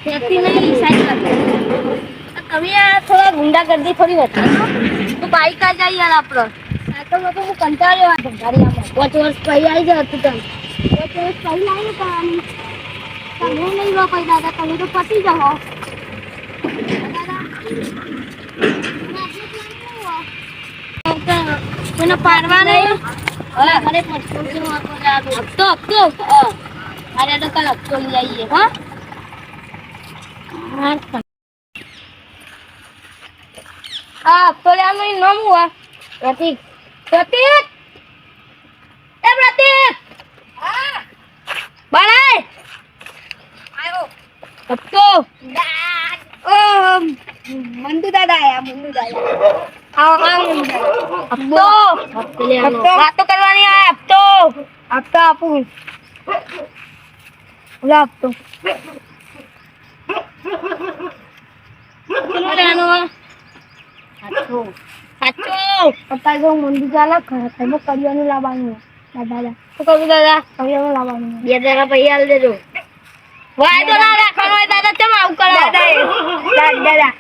ફેંકતી નહીં સાયકલ તમે આ થોડા ગુંડાગર્દી થોડી વધારે તો બાઈક આ જાય યાર આપણો સાયકલમાં તો હું કંટાળ્યો આ ગાડીમાં 5 વર્ષ પહેલા આવી જાય હતું તમે 5 વર્ષ પહેલા આવી કરવાની તમે નહીં લો કોઈ દાદા તમે તો પતી જાઓ મને પાડવા નહીં મને હપ્તો અરે તો કાલ હપ્તો લઈ આવીએ હા હપ્તો લેવાનું નામ હુआ પ્રતીક પ્રતીક એ પ્રતીક હા બળાય આયો હપ્તો મંદુ દાદા આયા મંદુ દાદા હપ્તો વાતો કરવાની આ હપ્તો હપ્તો આપું ઓલા હપ્તો કેટલો લેવાનો સાચો સાચો પપ્પા જો મંદુ ચાલા ખબર કરિયાનું લાવવાનું દાદા તો કહું દાદા કરિયાનું લાવવાનું 2000 પૈસા આલ દેજો વાયદો ના રાખવાનો હોય દાદા કેમ આવું કરો દાદા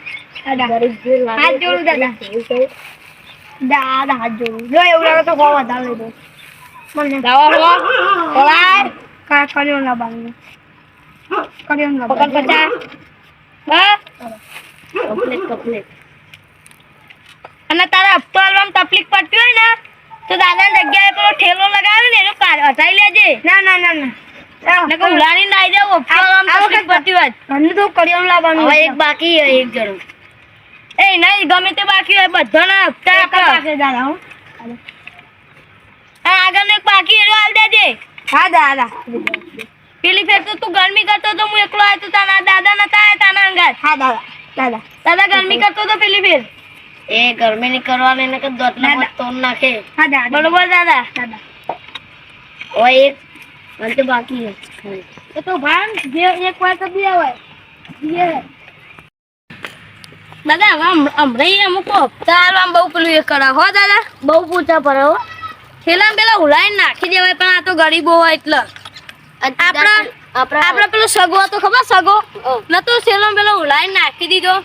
હાથ જોડું દાદા દાદા હાથ જોડું જો એવું લાગે તો બહુ વધારે દો મને દાવા હો ઓલાય કા કર્યો ના બાંધી કર્યો ના પકડ પચા બસ કપલેટ અને તારા હપ્તો આલવામાં તકલીફ પડતી હોય ને તો દાદાની જગ્યાએ પેલો ઠેલો લગાવે ને એનો હટાઈ લેજે ના ના ના ના ને કો ઉલાની નાઈ દેવો હપ્તો આલવામાં તકલીફ પડતી હોય મને તો કર્યો લાવવાનું હવે એક બાકી છે એક જણો એ નહીં ગમે તે બાકી હોય બધાના હપ્તા આપણા પાસે દાદા હું આગળ એક બાકી એનો આલ દેજે હા દાદા પેલી ફેર તો તું ગરમી કરતો તો હું એકલો આવ્યો તો તારા દાદા નતા આયા તાના અંગાત હા દાદા દાદા દાદા ગરમી કરતો તો પેલી ફેર એ ગરમી ની કરવાને એને કે દોતલા તોડ નાખે હા દાદા બરોબર દાદા દાદા ઓય એક અંતે બાકી છે એ તો ભાન જે એક વાર તો દિયા હોય દિયે દાદા હવે હમણાં અમુક હપ્તા આલવામાં બહુ પેલું એ કરા હો દાદા બહુ પૂછા પડે હો છેલ્લા પેલા ઉલાઈને નાખી દેવાય પણ આ તો ગરીબો હોય એટલે આપડા પેલો સગો તો ખબર સગો ન તો છેલ્લો પેલો ઉલાઈને નાખી દીધો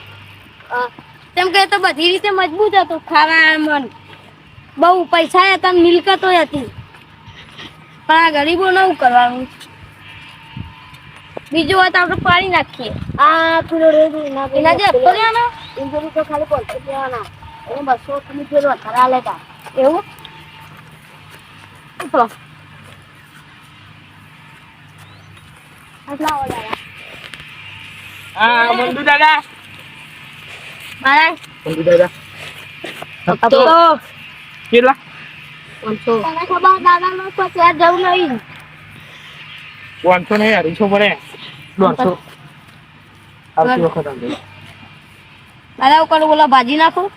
તેમ કે તો બધી રીતે મજબૂત હતો ખાવા મન બહુ પૈસા હતા મિલકતો હતી પણ આ ગરીબો નવું કરવાનું બીજું વાત આપણે પાડી નાખીએ આ પેલો એના જે હપ્તો લેવાનો ઇન્જરી તો ખાલી 500 લેવાના એને 200 તમે પેલો વધારા લેતા એવું તો આટલા ઓલા હા મંદુ દાદા મારા મંદુ દાદા તો કેટલા 500 તને ખબર દાદાનો તો ત્યાં જવું નહીં 500 નહીં યાર 200 પડે 150 આવતી વખત આવજો દાદા ઉપર બોલા ભાજી નાખો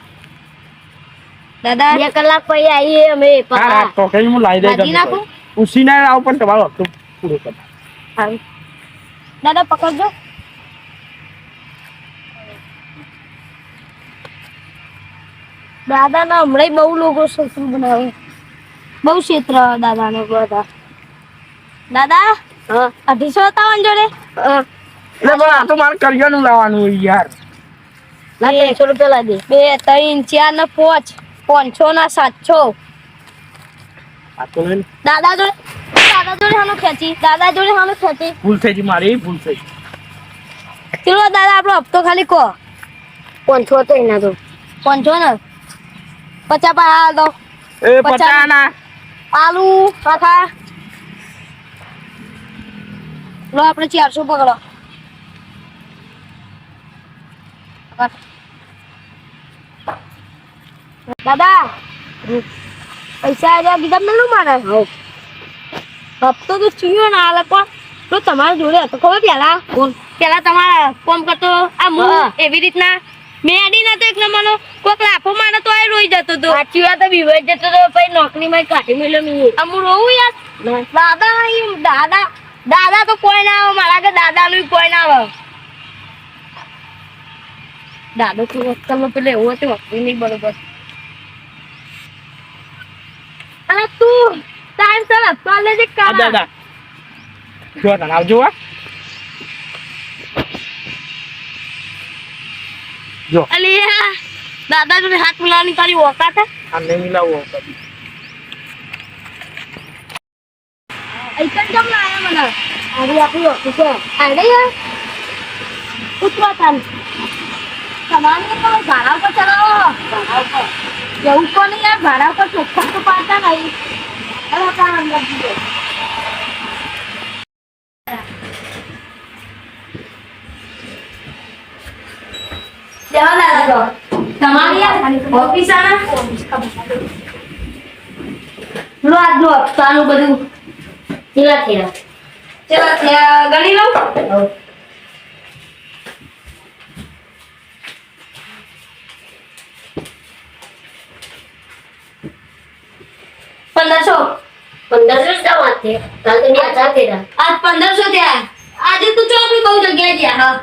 દાદા 2 કલાક પછી આવીએ અમે હા તો કઈ હું લાવી દે ભાજી નાખો ઉસીને આવ પણ તમારો હપ્તો પૂરો કર હા દાદા પકડજો દાદા ના હમણાં બહુ લોકો શત્રુ બનાવે બહુ ક્ષેત્ર દાદા નો બધા દાદા 250 જોડે એટલે પણ આ તો મારે કરિયાનું લાવવાનું યાર ના 300 રૂપિયા લાગે 2 3 4 ને 5 500 ના 700 આ તો લઈને દાદા જોડે હાલો ખેંચી ભૂલ થઈ ગઈ મારી ભૂલ થઈ ચલો દાદા આપણો હપ્તો ખાલી કહો 500 તો એના તો 500 ને 50 પા હાલ દો એ 50 ના આલુ કાકા લો આપણે 400 પકડો દાદા પૈસા આજા બીજા મેલું મારે હપ્તો તો ચૂયો ના આલે પણ તો તમારા જોડે હતો ખબર પેલા તમારા કોમ કરતો આ હું એવી રીતના મેડી ના તો એક નંબરનો કોક લાફો મારે તો આ રોઈ જતો તો સાચી વાત બીવાઈ જતો તો પછી નોકરી માં કાઢી મેલ્યો મી અમુ રોવું યાર દાદા તો કોઈ ના આવે મારા કે દાદા નું કોઈ ના આવે દાદો તો વસ્તુમાં પેલે એવો હતો વસ્તુ નહીં બરોબર અને તું ટાઈમ સર ચાલે જે કા દાદા જો તને આવજો જો અલી દાદા જોડે હાથ મિલાવવાની તારી ઓકાત હે? આ નહીં મિલાવો આઈકન કેમ લાયા મને? આવી આપણી ઓફિસ આડે યાર ઉતરો તાન સામાન્ય તો ભાડા ઉપર ચલાવો. ભાડા ઉપર એવું તો નહીં યાર, ભાડા ઉપર ચોખ્ખા તો પાડતા નહીં. અરે તાન અંદર જીવો. દેવા દાદા તો તમારી યાર ઓફિસ આના લો આજનો હપ્તાનું બધું કેવા થયા? ચલો ગણી લઉં. 1500 क्या बात है? कल तो 2000 तेरा आज 1500 થયા. આજે તું ચોકડી બહુ જગ્યાએ ગયા. હા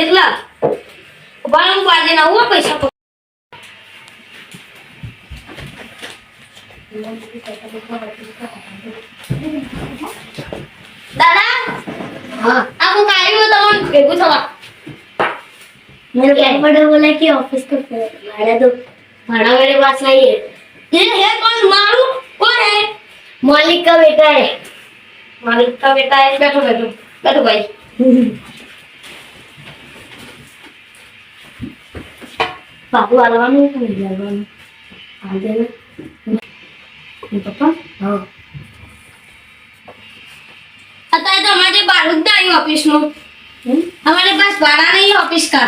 એટલા પણ હું આજે ના હું પૈસા દાદા हाँ आपको कार्य में तमन भेगू थवा मेरे क्या बड़ा बोला कि ऑफिस का भाड़ा दो. भाड़ा मेरे पास नहीं है. ये है कौन? मारू कौन है? मालिक का बेटा है. मालिक का बेटा है. बैठो बैठो बैठो भाई. बाबू आलवानु नहीं आलवानु आ देना पापा. हाँ અત્યારે તો हमारे बारूद आई ऑफिस में. हमारे पास भाड़ा नहीं है ऑफिस का,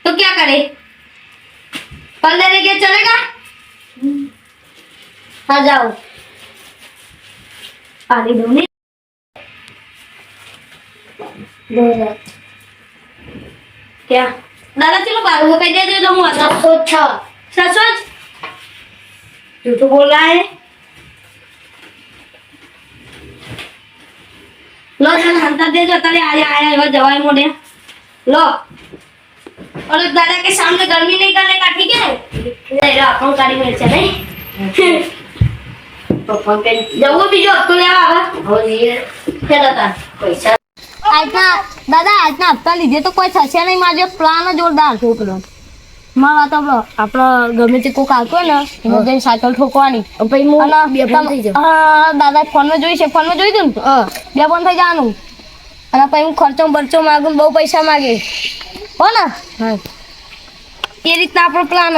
तो क्या करे? कल लेने के चलेगा? आ जाओ पानी दो नहीं क्या दादा चलो बारू को कह दे तो मुँह सब सोच सच सोच तू तो बोल रहा है. लो चल हंता दे जो तारे आया आया वो जवाई मोड़े लो. और दादा के सामने गर्मी नहीं करने का, ठीक है? तेरा अकाउंट गाड़ी में चले पापा पे जाओ भी जो तो ले आवा और ये क्या दादा पैसा આજના દાદા આજના હપ્તા લીધે તો કોઈ થશે નહીં. મારે પ્લાન જોરદાર છોકરો મારા તો આપણો ગમે તે કોક આવતો ને એને જઈને સાયકલ ઠોકવાની પછી હું બે ફોન થઈ જાય. દાદા ફોનમાં જોઈ છે, ફોનમાં જોઈ દઉં ને બે ફોન થઈ જવાનું. અને પછી હું ખર્ચો બરચો માગું બહુ પૈસા માગે હો ને. હા એ રીતના આપણો પ્લાન.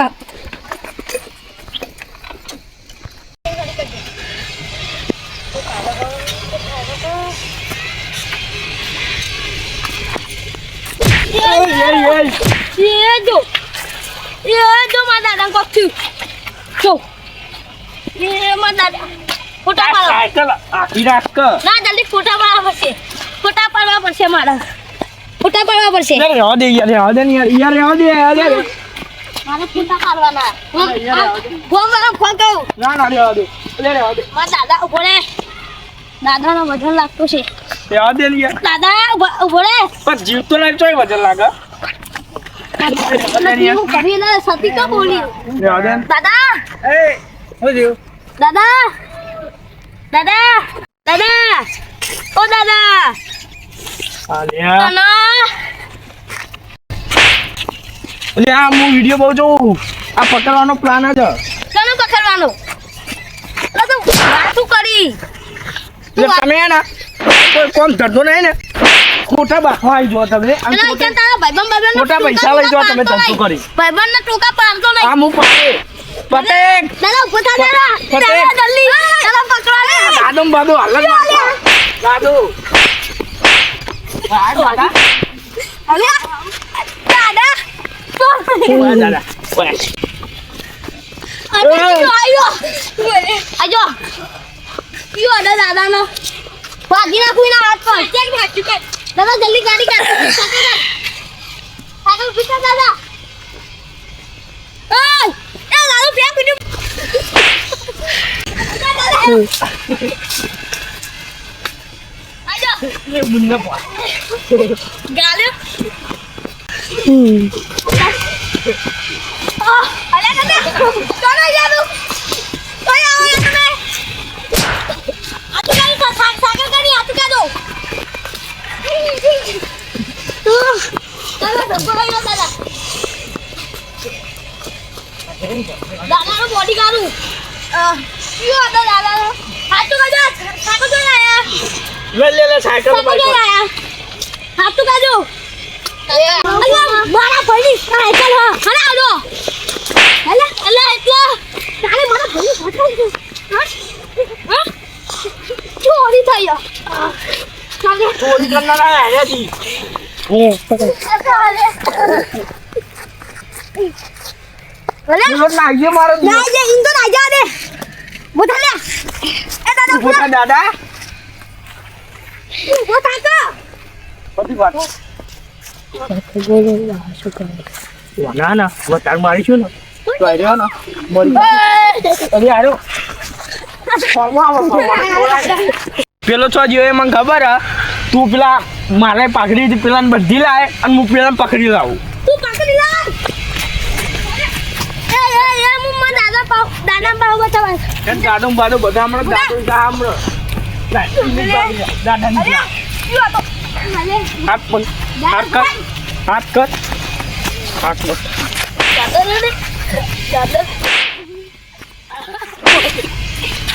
ये जो मां दादा को थी जो ये मां दादा फोटा पाडो સાયકલ આખી રાત ક ના જલ્દી ફોટા પાડવા પડશે મારા ફોટા પાડવા પડશે. યાર રહેવા દે યાર રહેવા દે યાર રહેવા દે મારે ફોટા પાડવાના. ફોન કહું ના ના રહેવા દે રહેવા દે. મારા દાદા ઉભો રે. દાદાનો વજન લાગતો છે. રહેવા દે યાર. દાદા ઉભો રે. પણ જીવ તો નહીં ચોય વજન લાગે. હું કરી ને સતી કા બોલી રહેવા દે. દાદા એ હું જીવ દાદા દાદા દાદા ઓ દાદા આલિયા ના એટલે આ હું વિડિયો બહુ જોઉં. આ પકડવાનો પ્લાન જ કનો પકડવાનો તો વાતું કરી એટલે તમે ને કોઈ કોમ ધરતો નહીં ને ખોટા બાફવા આવી જો તમે. એના કે તારા ભાઈબંધ ખોટા પૈસા લઈ જો તમે ધંધો કરી. ભાઈબંધ ને ટોકા પાડતો નહીં. આ હું પટેક દાદા ઉભો થા દાદા જલ્દી દાદા પકડવા લે. દાદો બાદો હાલત દાદો દાદા અલે દાદા દાદા આજો યો અડા દાદા નો ભાગી નાખું ના હાથ પર ચેક નાખી કે દાદા જલ્દી ગાડી કાઢ આગળ પીછા દાદા ઓય એ દાદા ફેંક દીધું આજો એ મુન્ના પા ગાલે અલે દાદા ચાલો જાદુ કોઈ આવો તમે આતુ ગાડી સાગર ગાડી આતુ કા દો ચાલો પકડ્યો દાદા. દાદાનો બોડી કાઢું. કયો હતો દાદાનો? હાથું કાઢો. સાયકલ જોઈને આયા. લે સાયકલ સાયકલ જોઈને આયા. હાથું કાઢો. અલ્યા મારા ભાઈની સાયકલ હા. અને આવજો. અલ્યા એટલે તારે મારા ભાઈની સાયકલ છે. હા? ચોરી થઈ ગયો. ચોરી કરનારા આયા છી. નાઈએ મારો નાઈએ ઇન્દો નાજા દે મોટા લે એ દાદા મોટા દાદા મોટા કા બધી વાત ના વટાર મારીશું ને તો આર્યો ને મરી અરે આર્યો પેલો છો જોયે મને ખબર હે તું પેલા મારે પાકડી હતી પેલા બધી લાય અને હું પેલા પકડી લાવું તું પકડી લા એ મુમ્મા દાદા પાવ બતાવા એ દાદો બાદો બધા હમણાં દાદો દાદા ની હાથ કર હાથ કર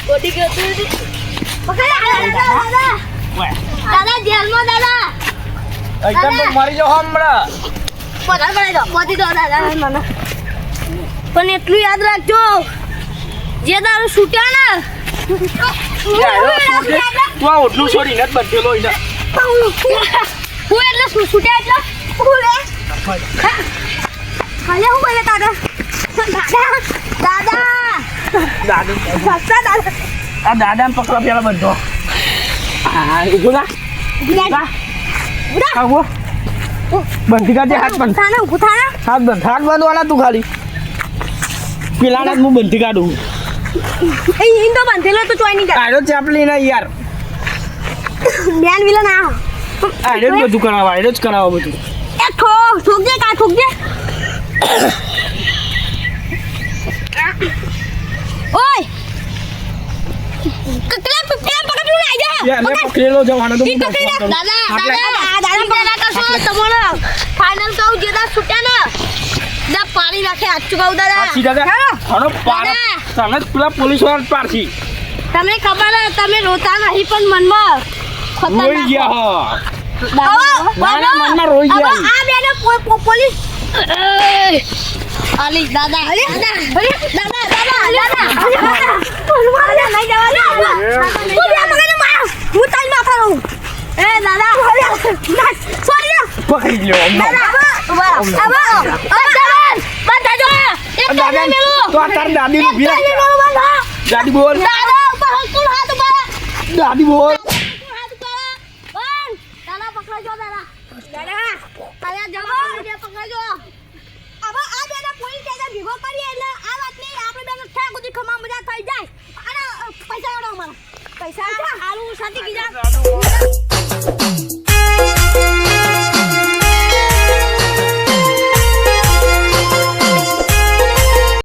બોડી ગયો દાદા જેલમાં દાદા એકદમ તો મરી જાવ હમણાં પગાર બનાવી દો પતી દો દાદા મને પણ એટલું યાદ રાખજો જે દારૂ છૂટ્યા ને તું આ ઓટલું છોડીને જ બધેલો એને હું એટલે છૂટ્યા એટલે હું લે ખાલી હું બોલે દાદા આ દાદા ને પકડો પેલા બધો ઉભું બંધી કાઢે હાથ બંધ હાથ બાંધવાના તું ખાલી પેલા હું બંધી કાઢું તો બાંધેલો તો ચોઈ નહીં આડો ચાપલી ના યાર બેન વિલા ના આડો જ બધું કરાવો આડો જ કરાવો બધું એ ઠોક દે કા ઠોક દે ઓય કકલા પકડું ના જા યાર પકડેલો જવાનો તો દાદા કરશો તમારો ફાઇનલ કહું જે દા છૂટ્યા ને દા પાડી રાખે આચું કહું દાદા હણો તને પેલા પોલીસ વાળા પાડથી તમને ખબર હે તમે રોતા નહીં પણ મનમાં રોઈ ગયા મનમાં રોઈ ગયા આ બેને પોલીસ અલી દાદા દાદા નહીં જવાના તું બે મગને માર હું તારી માથા રહું એ દાદા સોરી પકડી લ્યો તો આ તાર દાદી નું ભીરા દાદી બોલ દાદી બોલ પૈસા આલુ સાથે કીધા